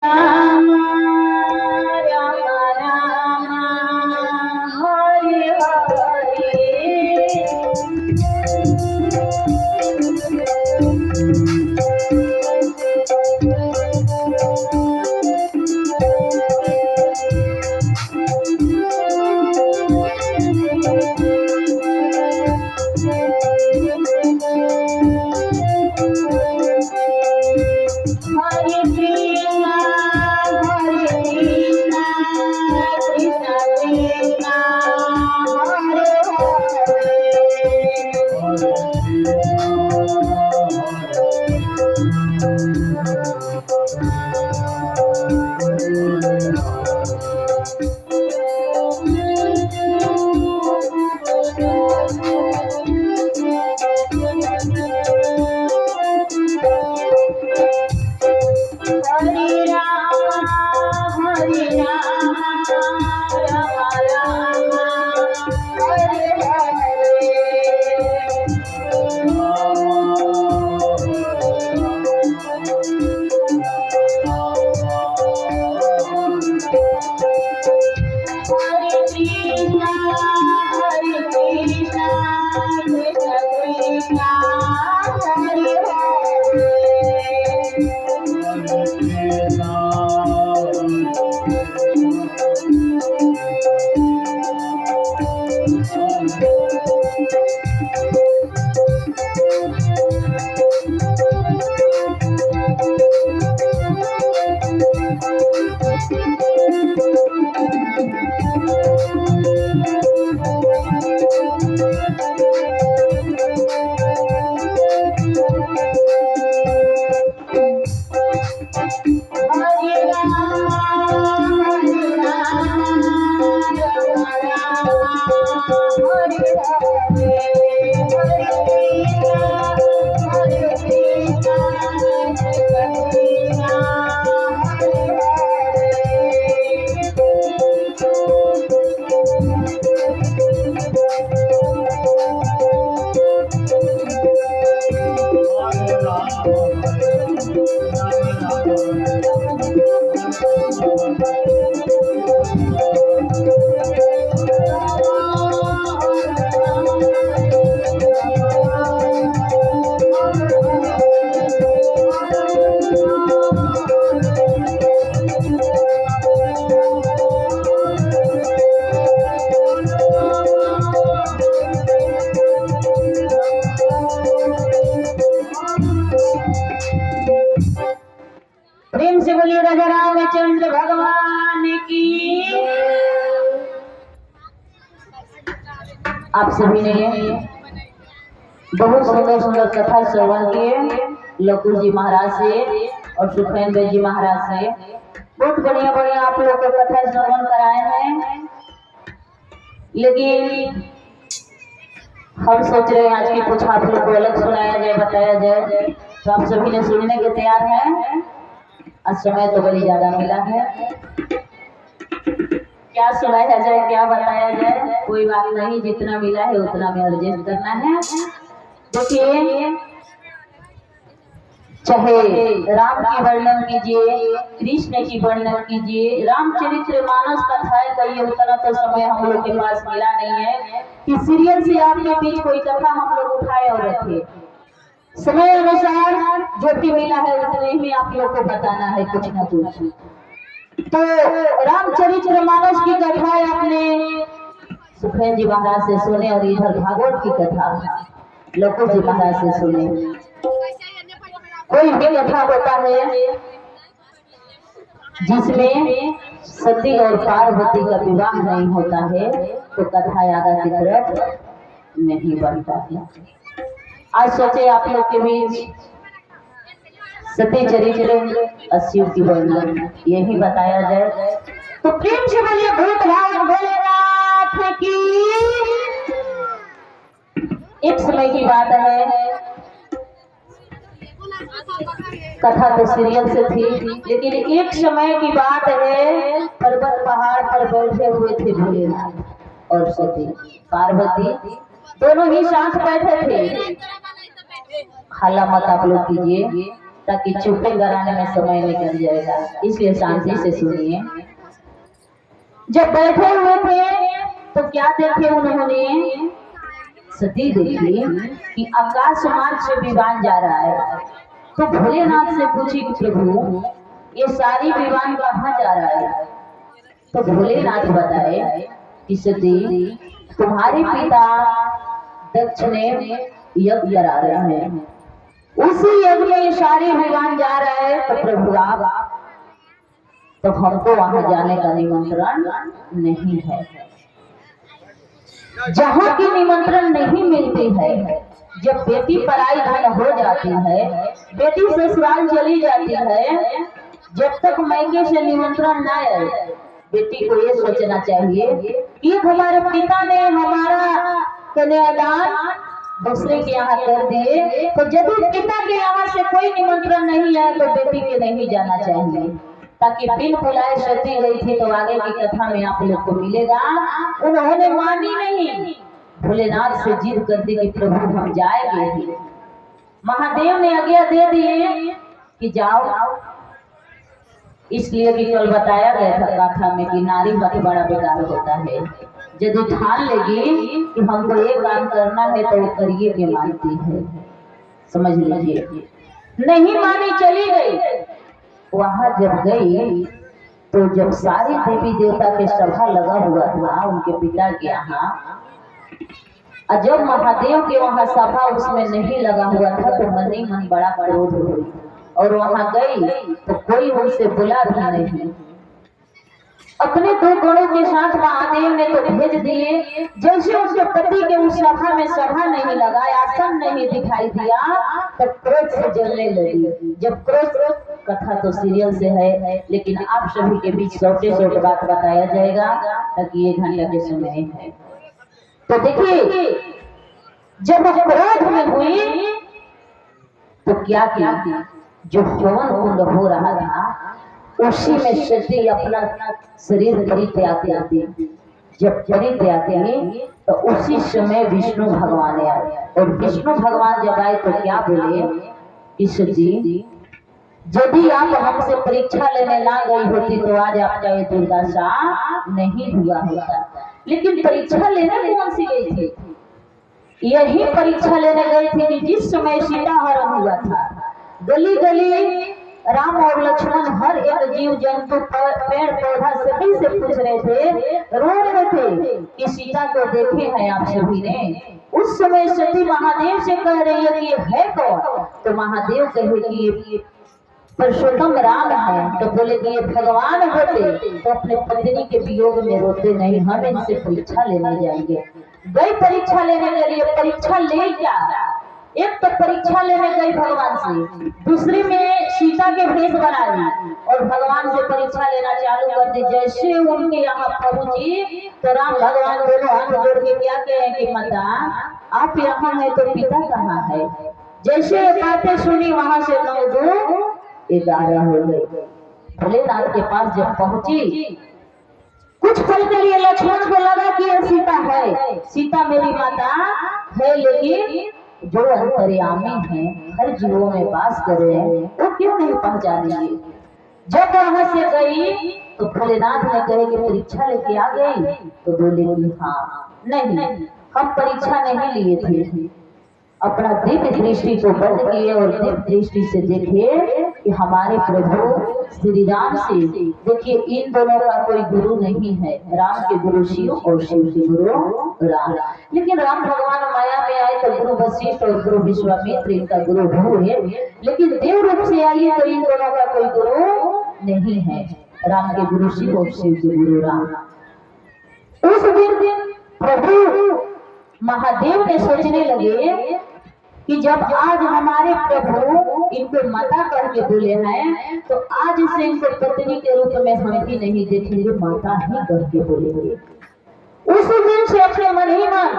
राम राम राम हरि प्रेम से बोलिए राजा रामचंद्र भगवान की। आप सभी ने बहुत सुंदर सुंदर कथा श्रवण किए लकुश जी महाराज से और सुखेंद्र जी महाराज से। बहुत बढ़िया बढ़िया आप लोग को कथा श्रवण कराए हैं, लेकिन हम सोच रहे हैं आज की कुछ आप लोग को अलग सुनाया जाए, बताया जाए। तो आप सभी ने सुनने के तैयार हैं? आज समय तो बड़ी ज्यादा मिला है, क्या सुनाया जाए, क्या बताया जाए, कोई बात नहीं, जितना मिला है उतना में एडजस्ट करना है। देखिए, चाहे राम की वर्णन कीजिए, कृष्ण की वर्णन कीजिए, रामचरितमानस कथाएं कहिए, उतना तो समय हम लोग के पास मिला नहीं है कि सीरियल से आपके बीच कोई कथा हम लोग उठाए और रखे। समय अनुसार जो भी मिला है उतने ही आप लोग को बताना है कुछ न कुछ। तो रामचरितमानस की कथा आपने सुखेंद्र जी महाराज से सुने और इधर भागवत की कथा लकुश जी महाराज से सुने। कोई भी कथा होता है जिसमें सती और पार्वती का विवाह नहीं होता है तो कथा आगे की तरफ नहीं बढ़ता है। आज सोचे आप लोग के बीच सती चरित्र और शिव की वर्णन यही बताया जाए। तो प्रेम से बोलिए भूतनाथ भोलेनाथ की। एक समय की बात है, कथा तो सीरियल से थी, लेकिन एक समय की बात है, पर्वत पहाड़ पर बैठे हुए थे भोलेनाथ और सती पार्वती, दोनों ही साथ बैठे थे। खाला मत आप लोग कीजिए, ताकि चुप्पे कराने में समय निकल जाएगा, इसलिए शांति से सुनिए। जब बैठे हुए थे तो क्या देखे उन्होंने? सती देखी कि आकाश मार्ग से विमान जा रहा है। तो भोलेनाथ से पूछी कि प्रभु ये सारी विमान कहाँ जा रहा है? तो भोलेनाथ बताए कि सती तुम्हारे पिता दक्ष ने यज्ञ करा रहे हैं, उसी यज्ञ में ये सारी विमान जा रहा है। तो प्रभु आप तो हमको वहां जाने का निमंत्रण नहीं है। जहाँ की निमंत्रण नहीं मिलती है, जब बेटी पराई धन हो जाती है, बेटी ससुराल चली जाती है, जब तक मायके से निमंत्रण न आए, बेटी को ये सोचना चाहिए कि हमारे पिता ने हमारा कन्यादान दूसरे के यहाँ कर दिए, तो जब पिता के यहाँ से कोई निमंत्रण नहीं आया तो बेटी के नहीं जाना चाहिए। ताकि बिन बुलाए सती गई थी, तो आगे की कथा में आप लोग को मिलेगा। उन्होंने मानी नहीं, भोलेनाथ से जिद कर दी कि प्रभु हम जाएंगे। महादेव ने आज्ञा दे दिए कि जाओ, इसलिए कि कल बताया गया था कथा में कि नारी मत बड़ा बेकार होता है। यदि ठान लेगी कि हमको ये काम करना है तो वो करिए के मानती है, समझ लीजिए। नहीं मानी, चली गई। वहां जब गई तो जब सारी देवी देवता के सभा लगा हुआ था उनके पिता के यहाँ, और जब महादेव के वहां सभा उसमें नहीं लगा हुआ था तो मन ही मन बड़ा क्रोध हुई और वहां गई तो कोई उनसे बुला भी नहीं। अपने 2 गणों के साथ महादेव ने तो भेज दिए। जैसे उसके पति के उस सभा में सभा नहीं लगा, आसन नहीं दिखाई दिया, तब क्रोध से जलने लगी। जब क्रोध, कथा तो सीरियल से है लेकिन आप सभी के बीच छोटे छोटे बात बताया जाएगा ताकि 1 घंटा के समय है। तो देखिए जब क्रोध में हुई तो क्या किया, जो हवन कुंड हो रहा था उसी में सती अपना शरीर परित्याग करती। जब परित्याग की तो उसी समय विष्णु भगवान आए, और विष्णु भगवान जब आए तो क्या बोले कि सती यदि आप हमसे परीक्षा लेने ना गई होती तो आज आपका ये दुर्दशा नहीं हुआ होता। लेकिन परीक्षा लेने कौन सी गई थी? यही परीक्षा लेने गई थी कि जिस समय सीता हरण हुआ था, गली गली राम और लक्ष्मण हर एक जीव जंतु पेड़ पौधा सभी से पूछ रहे थे, रो रहे थे कि सीता को देखे हैं आप सभी ने। उस समय सती महादेव से कह रही है कि ये है कौन? तो महादेव कहे कि ये पुरुषोत्तम राम है। तो बोले कि ये भगवान होते तो अपने पत्नी के वियोग में रोते नहीं, हम इनसे परीक्षा लेने जाएंगे। गई परीक्षा लेने के लिए, परीक्षा ले क्या, एक तो परीक्षा लेने गई भगवान से, दूसरी में सीता के भेष बना ली और भगवान से परीक्षा लेना चालू कर दी। जैसे उनके यहाँ पहुंची तो राम भगवान दोनों हाथ जोड़ के क्या कहे कि माता आप यहाँ है तो पिता कहाँ है? जैसे बातें सुनी वहां से 9 2 11 हो गई। भोलेनाथ के पास जब पहुंची कुछ पल के लिए लक्ष्मण को लगा कि यह सीता है, सीता मेरी माता है, लेकिन जो अंतर्यामी है हर जीवों में वास कर रहे हैं वो क्यों नहीं पहचानेंगे? जब वहां से गई तो भोलेनाथ ने कहे कि परीक्षा लेके आ गई? तो बोले हाँ। नहीं, हम परीक्षा नहीं लिए थे, अपना दिव्य दृष्टि को बंद किए और दिव्य दृष्टि से देखिए कि हमारे प्रभु श्री राम से, देखिए इन दोनों का कोई गुरु नहीं है, राम के गुरु शिव और शिव के गुरु राम। लेकिन राम भगवान माया में आए तो गुरु वशिष्ठ और गुरु विश्वामित्र इनका गुरु हुए, लेकिन देव रूप से आइए तो इन दोनों का कोई गुरु नहीं है, राम के गुरु शिव और शिव के गुरु राम। उस दिन प्रभु महादेव ने सोचने लगे कि जब आज हमारे प्रभु इनको माता कह के बोले हैं तो आज से इनको पत्नी के रूप में हम भी नहीं देखेंगे, माता ही कह के बोलेंगे। उस दिन से अपने मन ही मन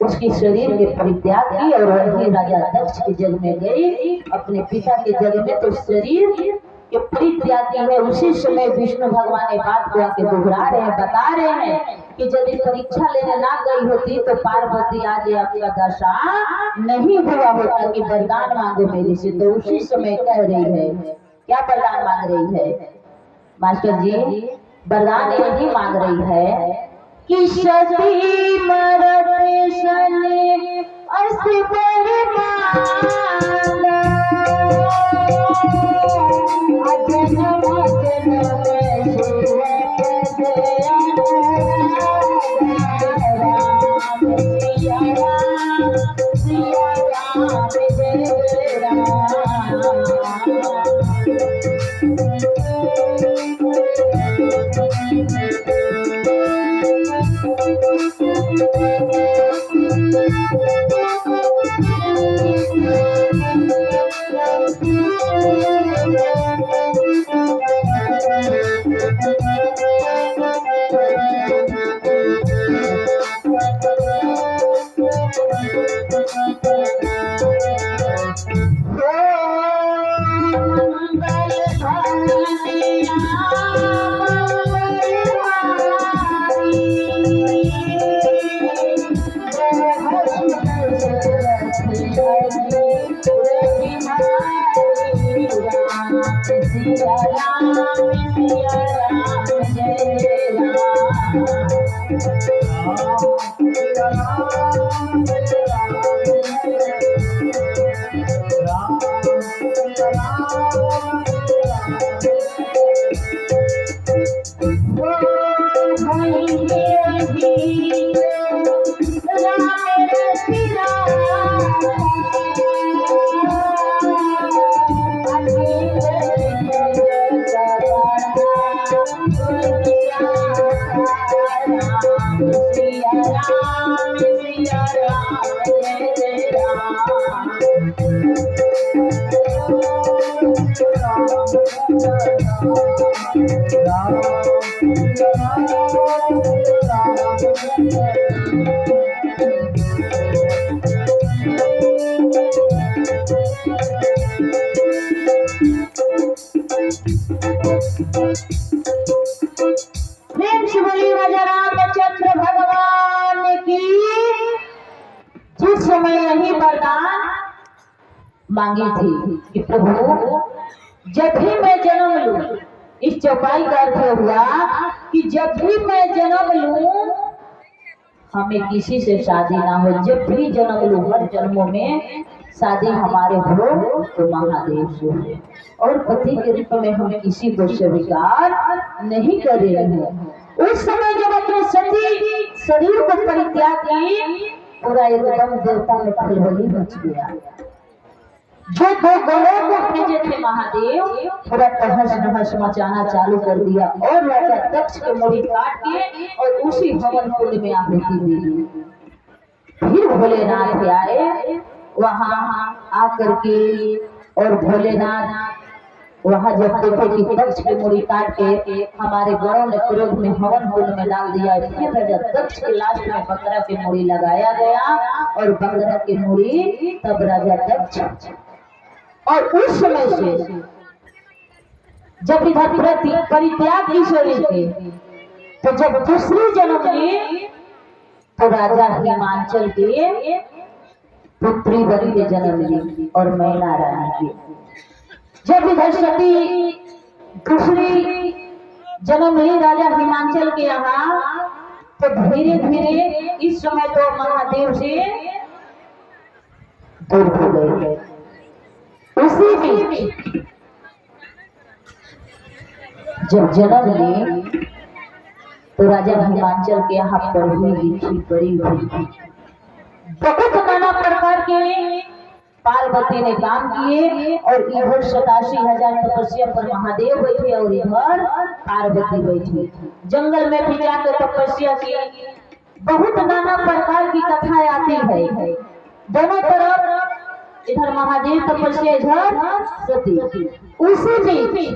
उसके शरीर के परित्याग की और वही राजा दक्ष के जग में गई, अपने पिता के जग में तो शरीर कि प्रीति आती है, उसी समय विष्णु भगवान ये बात को आके दोहरा रहे हैं, बता रहे हैं कि यदि परीक्षा लेने ना गई होती तो पार्वती आज आपका दशा नहीं हुआ होता कि वरदान मांगो मेरे से। तो उसी समय कह रही है, क्या वरदान मांग रही है मास्टर जी? वरदान यही मांग रही है कि सती मरत सने असबर माला मांगी थी कि प्रभु जब भी मैं जन्म लूं, इस चौपाई का अर्थ हुआ कि जब भी मैं जन्म लूं हमें किसी से शादी ना हो, जब भी जन्म लूं हर जन्मों में शादी हमारे हो तो महादेव से हो, और पति के रूप में हम किसी को स्वीकार नहीं कर रहे हैं। उस समय जब अपने सती शरीर को परित्याग की, पूरा एकदम देवता में खलबली मच गया। जो दो गणों को भेजे थे महादेव, पूरा तहस नहस मचाना चालू कर दिया और राजा दक्ष के मुड़ी काट के और उसी हवन कुंड में आहुति दी। फिर भोलेनाथ आए वहां आकर के, और भोलेनाथ वहां जब देखे कि दक्ष के मुड़ी काट के हमारे गणों ने क्रोध में हवन कुंड में डाल दिया, फिर राजा दक्ष के लास्ट में बकरा की मुड़ी लगाया गया और बकरा की मुड़ी तब राजा दक्ष। और उस समय से जब इधर परित्याग की शरीर के, तो जब दूसरी जन्म ली तो राजा हिमांचल के पुत्री बन के जन्म ली और मैना रानी के। जब इधर सती दूसरी जन्म ली राजा हिमांचल के यहाँ, तो धीरे धीरे इस समय तो महादेव से दूर हो गए। उसी में जब जन्म ली तो राजा हिमांचल के यहाँ पढ़ी लिखी पड़ी हुई थी, बहुत नाना प्रकार के पार्वती ने काम किए, और इधर 87,000 तपस्या पर महादेव बैठे और इधर पार्वती बैठी। जंगल में भी जाकर तपस्या की, बहुत नाना प्रकार की कथाएं आती है। दोनों तरफ इधर महादेव तपस्या, इधर सती। उसी में